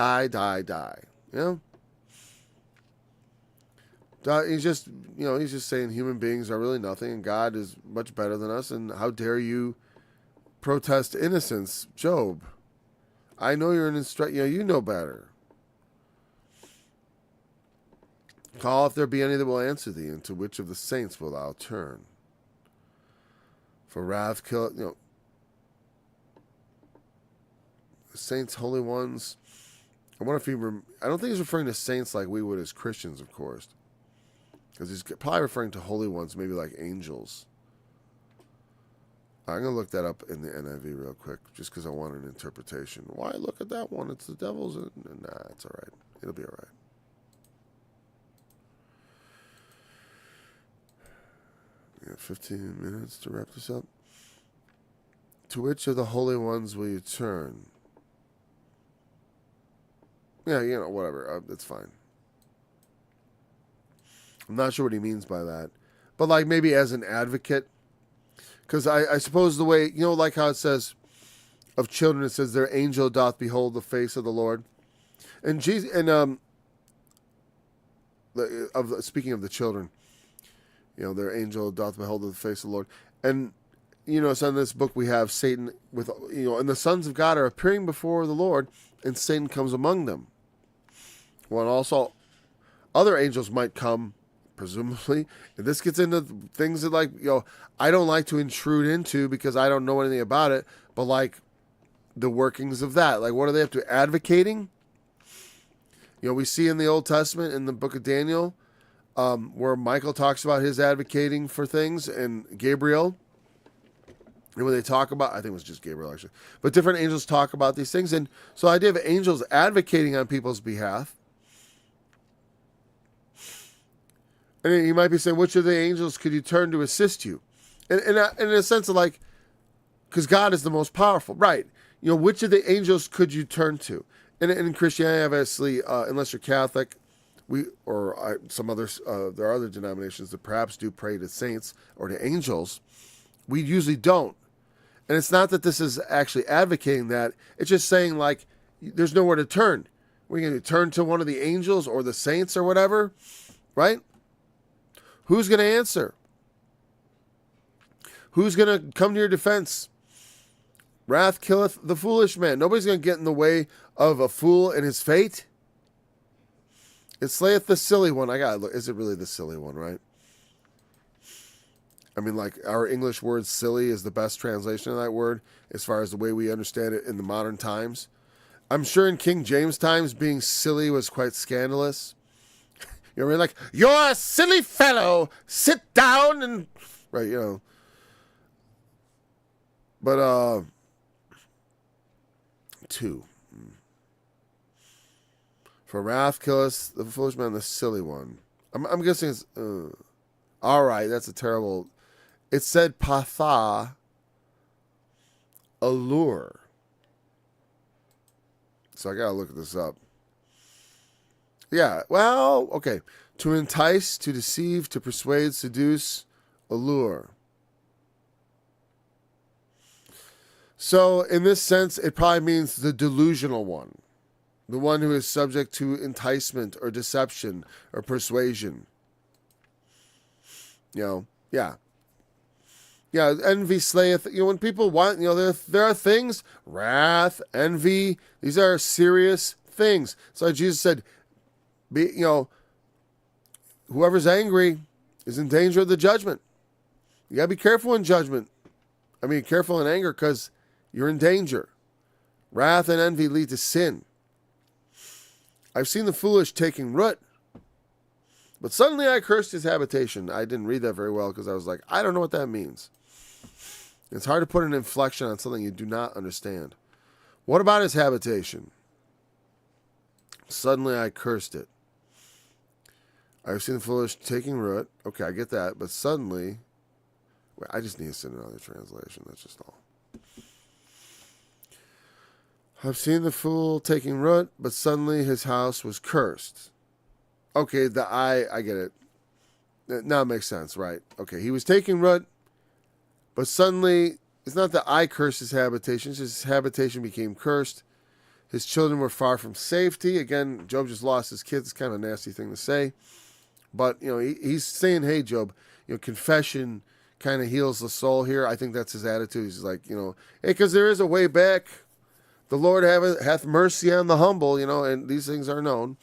He's just, he's just saying human beings are really nothing, and God is much better than us, and how dare you protest innocence, Job? I know you're an you know better. Call if there be any that will answer thee, and to which of the saints wilt thou turn? For wrath kill, saints, holy ones. I wonder if I don't think he's referring to saints like we would as Christians, of course, because he's probably referring to holy ones, maybe like angels. I'm going to look that up in the NIV real quick, just because I want an interpretation. Why look at that one? It's the devil's. Nah, it's all right. It'll be all right. We got 15 minutes to wrap this up. To which of the holy ones will you turn? Yeah, whatever. It's fine. I'm not sure what he means by that. But like maybe as an advocate. Because I suppose the way, like how it says of children, it says their angel doth behold the face of the Lord. And Jesus, and speaking of the children, their angel doth behold the face of the Lord. And, so in this book we have Satan with, and the sons of God are appearing before the Lord, and Satan comes among them. Well, and also other angels might come, presumably. And this gets into things that I don't like to intrude into because I don't know anything about it, but like the workings of that. Like, what are they up to? Advocating? We see in the Old Testament, in the book of Daniel, where Michael talks about his advocating for things, and Gabriel. And when they talk about, I think it was just Gabriel actually, but different angels talk about these things. And so the idea of angels advocating on people's behalf. And you might be saying, which of the angels could you turn to assist you? And in a sense of because God is the most powerful, right? Which of the angels could you turn to? And in Christianity, obviously, unless you're Catholic, some others, there are other denominations that perhaps do pray to saints or to angels. We usually don't. And it's not that this is actually advocating that. It's just saying, there's nowhere to turn. We're going to turn to one of the angels or the saints or whatever, right? Who's going to answer? Who's going to come to your defense? Wrath killeth the foolish man. Nobody's going to get in the way of a fool and his fate. It slayeth the silly one. I got to look. Is it really the silly one, right? I mean, our English word silly is the best translation of that word as far as the way we understand it in the modern times. I'm sure in King James times, being silly was quite scandalous. You're a silly fellow. Sit down and, right, But, 2. For wrath killeth the foolish man, the silly one. I'm guessing it's, all right, that's a terrible, it said patha, allure. So I gotta look this up. Yeah, well, okay. To entice, to deceive, to persuade, seduce, allure. So in this sense, it probably means the delusional one, the one who is subject to enticement or deception or persuasion. Yeah. Yeah, envy slayeth. When people want, there are things, wrath, envy. These are serious things. So Jesus said, whoever's angry is in danger of the judgment. You got to be careful in judgment. Careful in anger because you're in danger. Wrath and envy lead to sin. I've seen the foolish taking root, but suddenly I cursed his habitation. I didn't read that very well because I was like, I don't know what that means. It's hard to put an inflection on something you do not understand. What about his habitation? Suddenly I cursed it. I've seen the foolish taking root. Okay, I get that. But suddenly, I just need to send another translation. That's just all. I've seen the fool taking root, but suddenly his house was cursed. Okay, I get it. Now it makes sense, right? Okay, he was taking root, but suddenly, it's not that I cursed his habitation. It's just his habitation became cursed. His children were far from safety. Again, Job just lost his kids. It's kind of a nasty thing to say. But, he's saying, hey, Job, confession kind of heals the soul here. I think that's his attitude. He's like, hey, because there is a way back. The Lord hath mercy on the humble, and these things are known.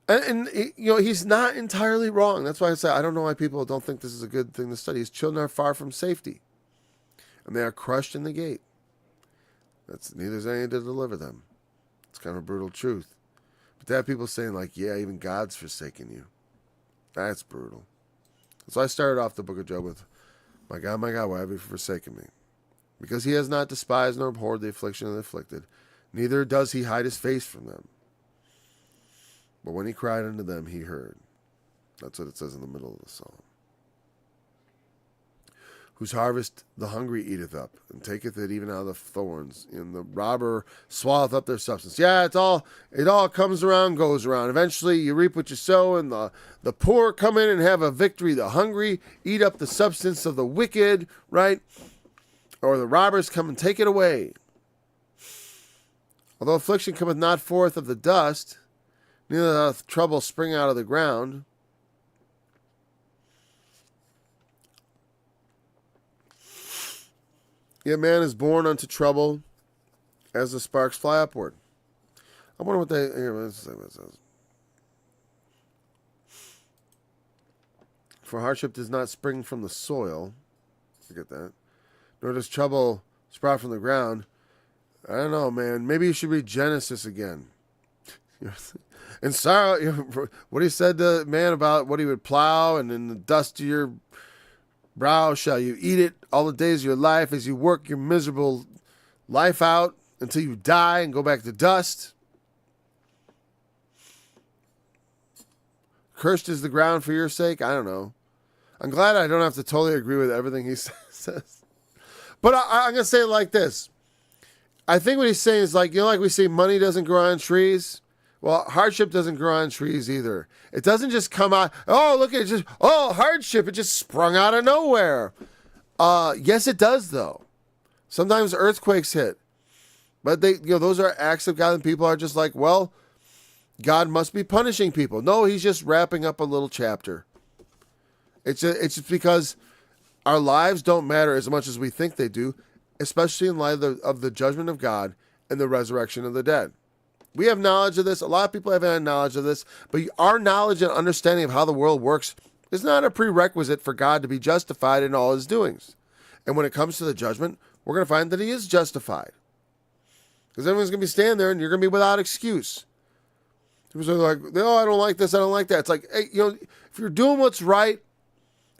And he's not entirely wrong. That's why I say I don't know why people don't think this is a good thing to study. His children are far from safety, and they are crushed in the gate. Neither is any to deliver them. It's kind of a brutal truth. But to have people saying like, yeah, even God's forsaken you. That's brutal. So I started off the book of Job with, my God, why have you forsaken me? Because he has not despised nor abhorred the affliction of the afflicted, neither does he hide his face from them. But when he cried unto them, he heard. That's what it says in the middle of the psalm. Whose harvest the hungry eateth up, and taketh it even out of the thorns, and the robber swalloweth up their substance. Yeah, it all comes around, goes around. Eventually you reap what you sow, and the poor come in and have a victory. The hungry eat up the substance of the wicked, right? Or the robbers come and take it away. Although affliction cometh not forth of the dust, neither doth trouble spring out of the ground. Yet man is born unto trouble as the sparks fly upward. I wonder what let's see what it says. For hardship does not spring from the soil. Forget that. Nor does trouble sprout from the ground. I don't know, man. Maybe you should read Genesis again. And sorrow, what he said to man about what he would plow, and in the dust of your brow shall you eat it all the days of your life as you work your miserable life out until you die and go back to dust. Cursed is the ground for your sake. I don't know. I'm glad I don't have to totally agree with everything he says. But I'm going to say it like this. I think what he's saying is like we say money doesn't grow on trees. Well, hardship doesn't grow on trees either. It doesn't just come out, look at it, hardship, it just sprung out of nowhere. Yes, it does, though. Sometimes earthquakes hit. But those are acts of God, and people are just like, well, God must be punishing people. No, he's just wrapping up a little chapter. It's just because our lives don't matter as much as we think they do, especially in light of the judgment of God and the resurrection of the dead. We have knowledge of this. A lot of people have had knowledge of this. But our knowledge and understanding of how the world works is not a prerequisite for God to be justified in all his doings. And when it comes to the judgment, we're going to find that he is justified. Because everyone's going to be standing there and you're going to be without excuse. People are like, I don't like this, I don't like that. It's like, hey, if you're doing what's right,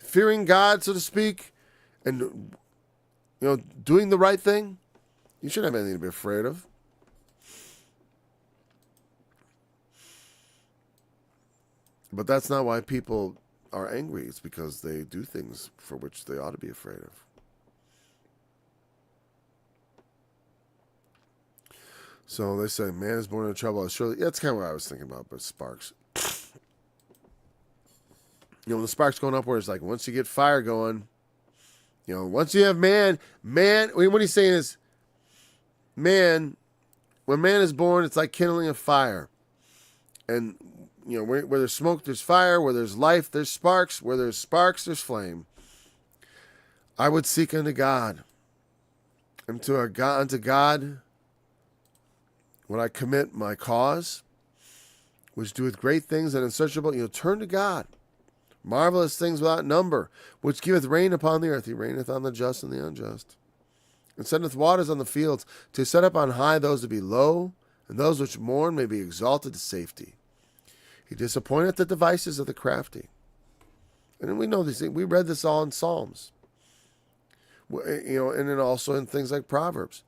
fearing God, so to speak, and doing the right thing, you shouldn't have anything to be afraid of. But that's not why people are angry. It's because they do things for which they ought to be afraid of. So they say, man is born in trouble. Surely, that's kind of what I was thinking about, but sparks. When the sparks going upward, it's like once you get fire going, Once you have man, what he's saying is, man, when man is born, it's like kindling a fire. And, where there's smoke, there's fire. Where there's life, there's sparks. Where there's sparks, there's flame. I would seek unto God. And unto God would I commit my cause, which doeth great things and unsearchable. Turn to God. Marvelous things without number, which giveth rain upon the earth. He reigneth on the just and the unjust. And sendeth waters on the fields, to set up on high those that be low, and those which mourn may be exalted to safety. He disappointeth the devices of the crafty. And we know these things. We read this all in Psalms. And then also in things like Proverbs.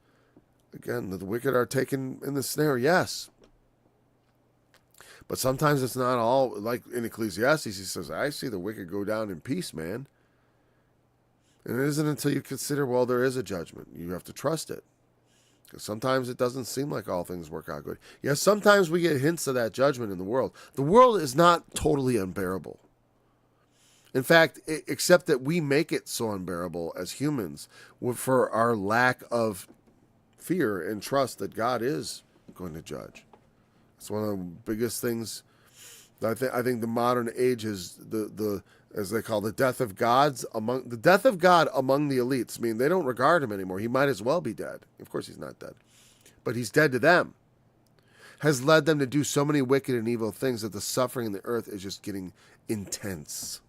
Again, the wicked are taken in the snare, yes. But sometimes it's not all, like in Ecclesiastes, he says, I see the wicked go down in peace, man. And it isn't until you consider, well, there is a judgment. You have to trust it. Because sometimes it doesn't seem like all things work out good. Yes, sometimes we get hints of that judgment in the world. The world is not totally unbearable. In fact, except that we make it so unbearable as humans for our lack of fear and trust that God is going to judge. It's one of the biggest things. I think the modern age is the as they call the death of God among the elites. I mean, they don't regard him anymore. He might as well be dead. Of course, he's not dead, but he's dead to them. Has led them to do so many wicked and evil things that the suffering in the earth is just getting intense.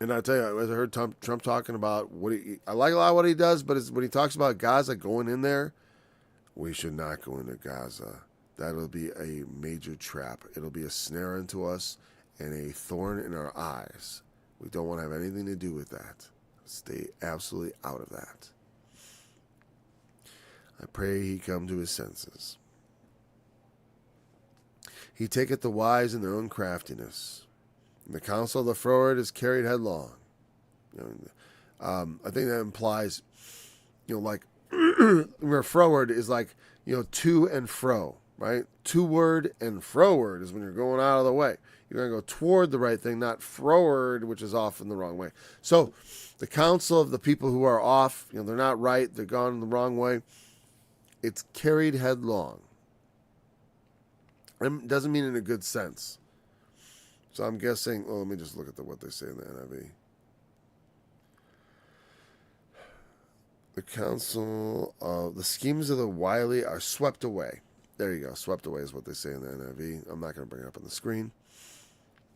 And I tell you, as I heard Trump talking about I like a lot of what he does, but when he talks about Gaza going in there, we should not go into Gaza. That'll be a major trap. It'll be a snare unto us and a thorn in our eyes. We don't want to have anything to do with that. Stay absolutely out of that. I pray he come to his senses. He taketh the wise in their own craftiness. And the counsel of the froward is carried headlong. I think that implies, like, where froward is like, to and fro, right? To-word and froward is when you're going out of the way. You're going to go toward the right thing, not froward, which is off in the wrong way. So the counsel of the people who are off, they're not right, they're gone the wrong way, it's carried headlong. It doesn't mean in a good sense. So I'm guessing, let me just look at what they say in the NIV. The counsel of the schemes of the wily are swept away. There you go. Swept away is what they say in the NIV. I'm not going to bring it up on the screen.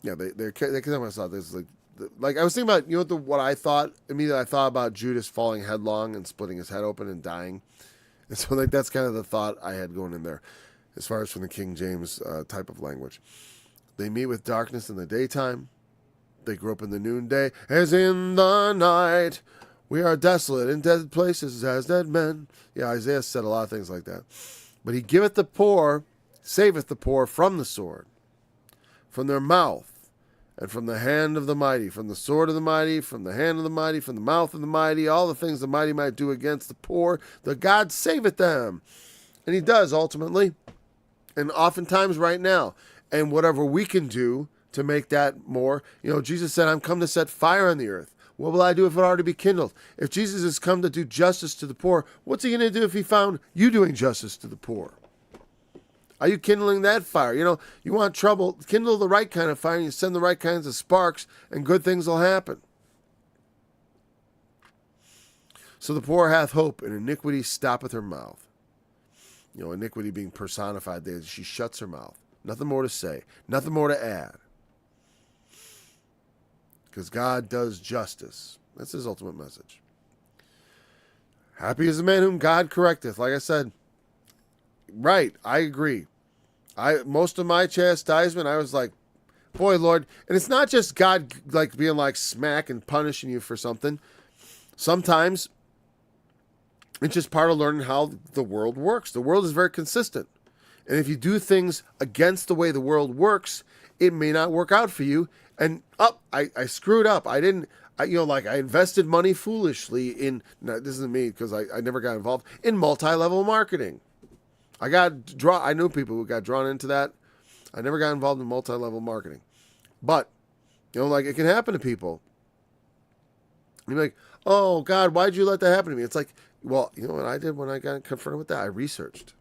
Yeah, they kind of thought this like I was thinking about what I thought immediately. I thought about Judas falling headlong and splitting his head open and dying, and so that's kind of the thought I had going in there, as far as from the King James type of language. They meet with darkness in the daytime. They grope in the noonday as in the night. We are desolate in dead places as dead men. Yeah, Isaiah said a lot of things like that. But he giveth the poor, saveth the poor from the sword, from their mouth, and from the hand of the mighty, from the sword of the mighty, from the hand of the mighty, from the mouth of the mighty, all the things the mighty might do against the poor, the God saveth them. And he does, ultimately. And oftentimes right now. And whatever we can do to make that more, Jesus said, I'm come to set fire on the earth. What will I do if it already be kindled? If Jesus has come to do justice to the poor, what's he going to do if he found you doing justice to the poor? Are you kindling that fire? You want trouble, kindle the right kind of fire, and you send the right kinds of sparks, and good things will happen. So the poor hath hope, and iniquity stoppeth her mouth. Iniquity being personified there, she shuts her mouth. Nothing more to say. Nothing more to add. Because God does justice. That's his ultimate message. Happy is the man whom God correcteth. Like I said, right, I agree. Most of my chastisement, I was like, boy, Lord. And it's not just God like being like smack and punishing you for something. Sometimes it's just part of learning how the world works. The world is very consistent. And if you do things against the way the world works, it may not work out for you. And I screwed up. I invested money foolishly in, this isn't me because I never got involved, in multi-level marketing. I knew people who got drawn into that. I never got involved in multi-level marketing. But Like it can happen to people. You're like, oh, God, why'd you let that happen to me? It's like, well, you know what I did when I got confronted with that? I researched.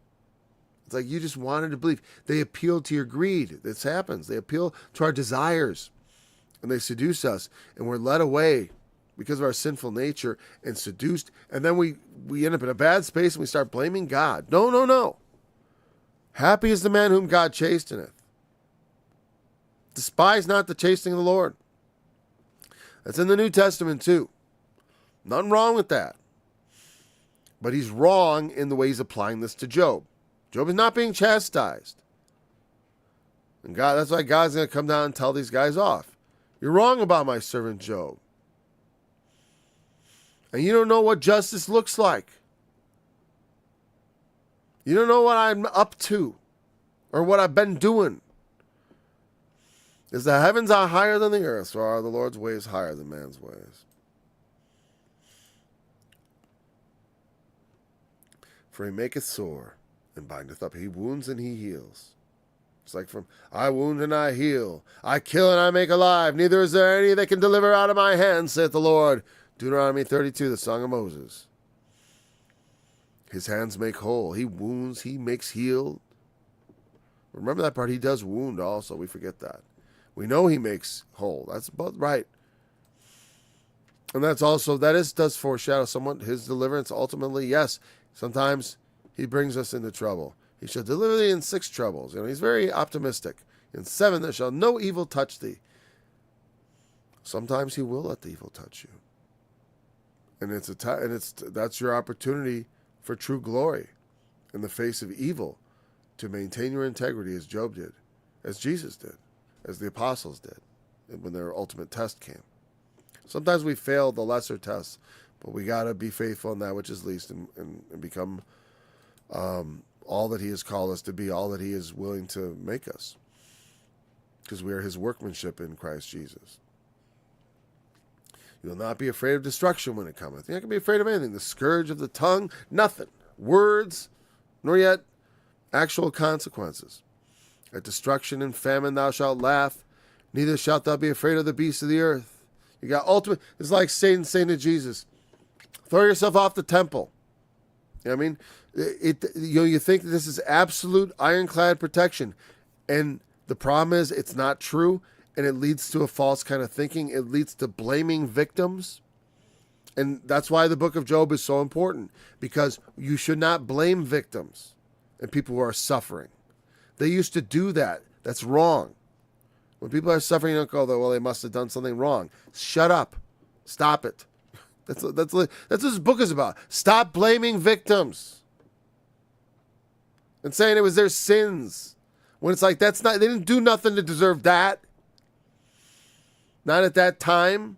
It's like you just wanted to believe. They appeal to your greed. This happens. They appeal to our desires. And they seduce us. And we're led away because of our sinful nature and seduced. And then we end up in a bad space and we start blaming God. No, no, no. Happy is the man whom God chasteneth. Despise not the chastening of the Lord. That's in the New Testament too. Nothing wrong with that. But he's wrong in the way he's applying this to Job. Job is not being chastised. And God, that's why God's going to come down and tell these guys off. You're wrong about my servant Job. And you don't know what justice looks like. You don't know what I'm up to or what I've been doing. As the heavens are higher than the earth, so are the Lord's ways higher than man's ways. For he maketh sore and bindeth up. He wounds and he heals. It's like from, I wound and I heal. I kill and I make alive. Neither is there any that can deliver out of my hand, saith the Lord. Deuteronomy 32, the Song of Moses. His hands make whole. He wounds, he makes heal. Remember that part, he does wound also. We forget that. We know he makes whole. That's about right. And that's also, does foreshadow somewhat his deliverance ultimately. Yes, sometimes he brings us into trouble. He shall deliver thee in 6 troubles. He's very optimistic. In 7 there shall no evil touch thee. Sometimes he will let the evil touch you. And that's your opportunity for true glory in the face of evil, to maintain your integrity as Job did, as Jesus did, as the apostles did when their ultimate test came. Sometimes we fail the lesser tests, but we got to be faithful in that which is least and become all that he has called us to be, all that he is willing to make us, because we are his workmanship in Christ Jesus. You will not be afraid of destruction when it cometh. You're not going to be afraid of anything. The scourge of the tongue, nothing. Words, nor yet actual consequences. At destruction and famine thou shalt laugh, neither shalt thou be afraid of the beasts of the earth. You got ultimate, it's like Satan saying to Jesus, throw yourself off the temple. You know what I mean? You think that this is absolute ironclad protection. And the problem is it's not true. And it leads to a false kind of thinking. It leads to blaming victims. And that's why the book of Job is so important. Because you should not blame victims and people who are suffering. They used to do that. That's wrong. When people are suffering, you don't go, well, they must have done something wrong. Shut up. Stop it. That's what this book is about. Stop blaming victims. And saying it was their sins. When it's like, they didn't do nothing to deserve that. Not at that time.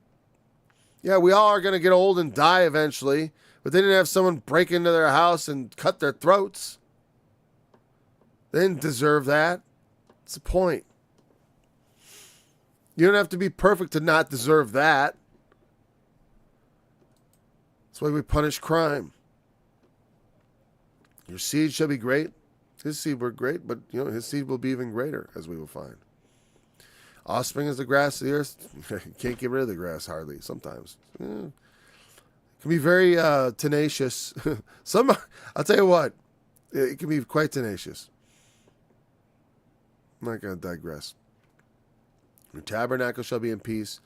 Yeah, we all are going to get old and die eventually. But they didn't have someone break into their house and cut their throats. They didn't deserve that. That's the point. You don't have to be perfect to not deserve that. That's why we punish crime. Your seed shall be great. His seed were great, but his seed will be even greater, as we will find. Offspring is the grass of the earth. You can't get rid of the grass hardly sometimes. It can be very tenacious. I'll tell you what, it can be quite tenacious. I'm not going to digress. Your tabernacle shall be in peace.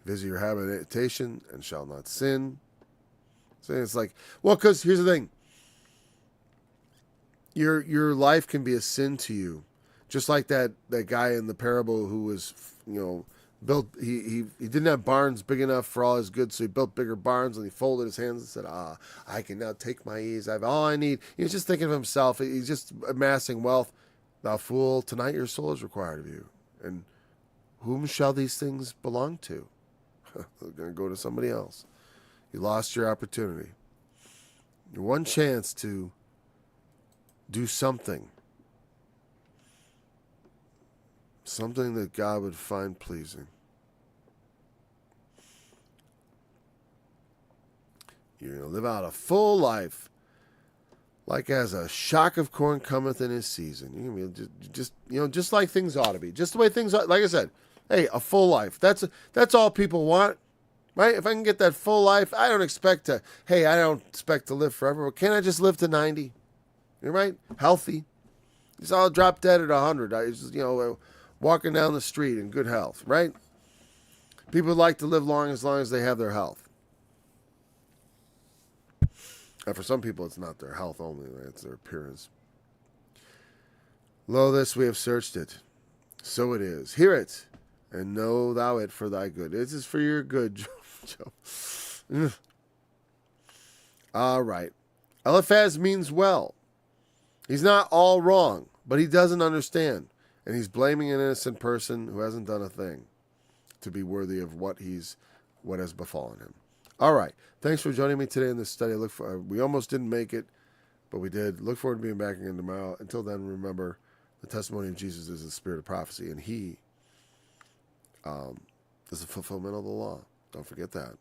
Visit your habitation and shall not sin. So it's like, well, because here's the thing. Your life can be a sin to you. Just like that guy in the parable who was, built, he didn't have barns big enough for all his goods, so he built bigger barns, and he folded his hands and said, I can now take my ease. I have all I need. He was just thinking of himself. He's just amassing wealth. Thou fool, tonight your soul is required of you. And whom shall these things belong to? They're going to go to somebody else. You lost your opportunity. Your one chance to do something. Something that God would find pleasing. You're going to live out a full life, like as a shock of corn cometh in his season. You're going to be just like things ought to be. Just the way things are. Like I said, Hey, a full life. That's all people want, right? If I can get that full life, I don't expect to. Hey, I don't expect to live forever. But can I just live to 90? You're right, healthy. Just I'll drop dead at 100. I just walking down the street in good health, right? People like to live long as they have their health. And for some people, it's not their health only, right? It's their appearance. Lo, this we have searched it. So it is. Hear it, and know thou it for thy good. This is for your good, Joe. All right. Eliphaz means well. He's not all wrong, but he doesn't understand. And he's blaming an innocent person who hasn't done a thing to be worthy of what has befallen him. All right. Thanks for joining me today in this study. We almost didn't make it, but we did. Look forward to being back again tomorrow. Until then, remember, the testimony of Jesus is the spirit of prophecy, and he is the fulfillment of the law. Don't forget that.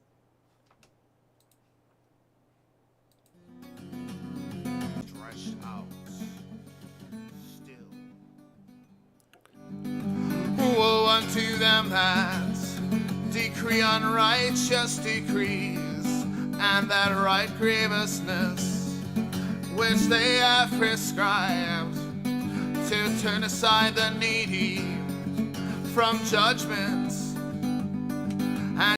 Stretch out still. Woe unto them that decree unrighteous decrees, and that right grievousness which they have prescribed, to turn aside the needy from judgments